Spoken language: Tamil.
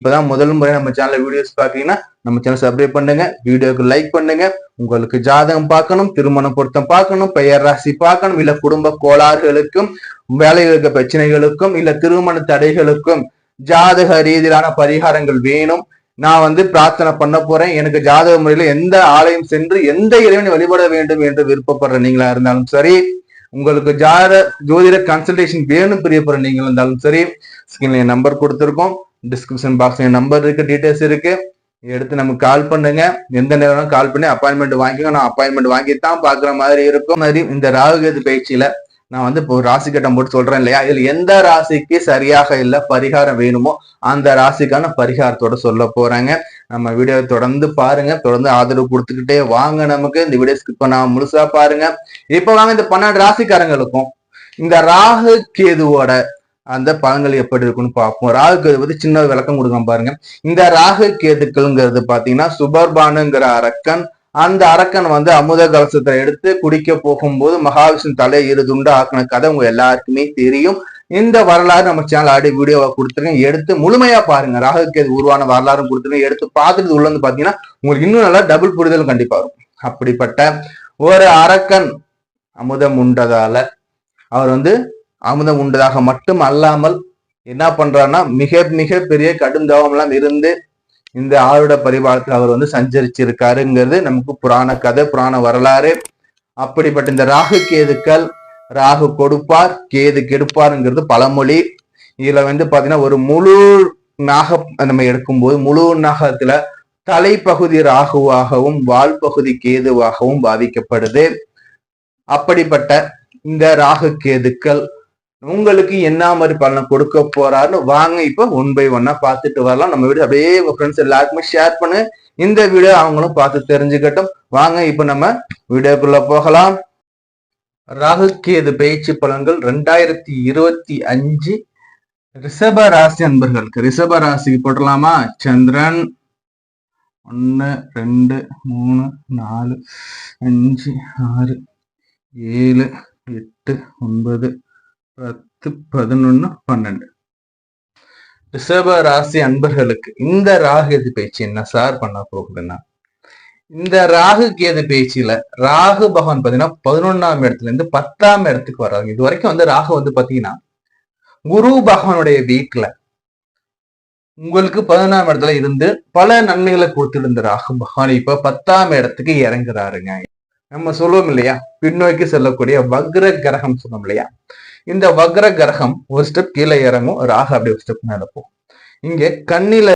இப்பதான் முதல் முறை நம்ம சேனல்ல வீடியோஸ் பாத்தீங்கன்னா நம்ம சேனல் சப்ஸ்கிரைப் பண்ணுங்க, வீடியோக்கு லைக் பண்ணுங்க. உங்களுக்கு ஜாதகம் பார்க்கணும், திருமண பொருத்தம் பார்க்கணும், பெயர் ராசி பார்க்கணும், இல்ல குடும்ப கோளாறுகளுக்கும் வேலைகளுக்கு பிரச்சனைகளுக்கும் இல்ல திருமண தடைகளுக்கும் ஜாதக ரீதியிலான பரிகாரங்கள் வேணும். நான் பிரார்த்தனை பண்ண போறேன். எனக்கு ஜாதக முறையில எந்த ஆலயம் சென்று எந்த இறைவனை வழிபட வேண்டும் என்று விருப்பப்படுற நீங்களா இருந்தாலும் சரி, உங்களுக்கு ஜோதிட கன்சல்டேஷன் வேணும் பிரியப்படுற நீங்களும் இருந்தாலும் சரி, ஸ்கிரீன்ல என் நம்பர் கொடுத்துருக்கோம், டிஸ்கிரிப்ஷன் பாக்ஸ்ல என் நம்பர் இருக்கு, டீடைல்ஸ் இருக்கு, எடுத்து நமக்கு கால் பண்ணுங்க. எந்த நேரம் கால் பண்ணி அப்பாயின்மெண்ட் வாங்கிக்கோங்க. நான் அப்பாயின்மெண்ட் வாங்கித்தான் பாக்குற மாதிரி இருக்கும். மாதிரி இந்த ராகுகேது பயிற்சியில நான் இப்போ ராசி கட்டம் போட்டு சொல்றேன் இல்லையா, இதுல எந்த ராசிக்கு சரியாக இல்ல பரிகாரம் வேணுமோ அந்த ராசிக்கான பரிகாரத்தோட சொல்ல போறாங்க. நம்ம வீடியோ தொடர்ந்து பாருங்க, தொடர்ந்து ஆதரவு கொடுத்துக்கிட்டே வாங்க. நமக்கு இந்த வீடியோ ஸ்கிப் பண்ணாம முழுசா பாருங்க. இப்ப வாங்க இந்த 12 ராசிக்காரங்களுக்கும் இந்த ராகு கேதுவோட அந்த பலன்கள் எப்படி இருக்குன்னு பார்ப்போம். ராகு கேது பத்தி சின்ன விளக்கம் கொடுக்க பாருங்க. இந்த ராகு கேதுக்கள்ங்கிறது பாத்தீங்கன்னா சுபர்பானுங்கிற அரக்கன். அந்த அரக்கன் அமுத கலசத்தை எடுத்து குடிக்க போகும்போது மகாவிஷ்ணு தலை இருதுண்டு ஆக்கின கதை உங்க எல்லாருக்குமே தெரியும். இந்த வரலாறு நம்ம சேனல் ஆடி வீடியோவா கொடுத்துருக்கேன், எடுத்து முழுமையா பாருங்க. ராகு கேது உருவான வரலாறு கொடுத்துருக்கேன், எடுத்து பார்த்துட்டு உள்ள பாத்தீங்கன்னா உங்களுக்கு இன்னும் நல்லா டபுள் புரிதலும் கண்டிப்பா இருக்கும். அப்படிப்பட்ட ஒரு அரக்கன் அமுதம் உண்டதால அவர் அமுதம் உண்டதாக மட்டும் அல்லாமல் என்ன பண்றாருன்னா மிக மிக பெரிய கடும் தவம் எல்லாம் இருந்து இந்த ஆளுட பரிபாலத்தில் அவர் சஞ்சரிச்சிருக்காருங்கிறது நமக்கு புராண கதை, புராண வரலாறு. அப்படிப்பட்ட இந்த ராகு கேதுக்கள், ராகு கொடுப்பார் கேது கெடுப்பாருங்கிறது பழமொழி. இதுல பாத்தீங்கன்னா ஒரு முழு நாகம் நம்ம எடுக்கும்போது முழு நாகத்துல தலைப்பகுதி ராகுவாகவும் வால் பகுதி கேதுவாகவும் பாதிக்கப்படுது. அப்படிப்பட்ட இந்த ராகு கேதுக்கள் உங்களுக்கு என்ன மாதிரி பலனை கொடுக்க போறாருன்னு வாங்க இப்ப 1 by 1 பார்த்துட்டு வரலாம். நம்ம வீடியோ அப்படியே உங்க ஃப்ரெண்ட்ஸ் எல்லாருக்குமே ஷேர் பண்ணு, இந்த வீடியோ அவங்களும் பார்த்து தெரிஞ்சுக்கட்டும். வாங்க இப்ப நம்ம வீடியோக்குள்ள போகலாம். ராகு கேது பயிற்சி பலன்கள் 2025 ரிஷப ராசி அன்பர்களுக்கு. ரிஷப ராசிக்கு போட்டலாமா? சந்திரன் 1 2 3 4 5 6 7 8 9 10 11 12 ரிஷப ராசி அன்பர்களுக்கு இந்த ராகு கேது பயிற்சி என்ன சார் பண்ண போகுதுன்னா, இந்த ராகு கேது பயிற்சியில ராகு பகவான் பாத்தீங்கன்னா 11ஆம் இடத்துல இருந்து 10ஆம் இடத்துக்கு வர்றாங்க. இது வரைக்கும் ராகு பாத்தீங்கன்னா குரு பகவானுடைய வீட்டுல உங்களுக்கு 11ஆம் இடத்துல இருந்து பல நன்மைகளை கொடுத்துட்டு இருந்த ராகு பகவான் இப்ப 10ஆம் இடத்துக்கு இறங்குறாருங்க. நம்ம சொல்லுவோம் இல்லையா, பின்னோக்கி செல்லக்கூடிய வக்ர கிரகம் சொல்லுவோம் இல்லையா, இந்த வக்ர கிரகம் ஒரு ஸ்டெப் கீழே இறங்கும், ராகு அப்படியே ஒரு ஸ்டெப் மேல போகும். இங்க கண்ணில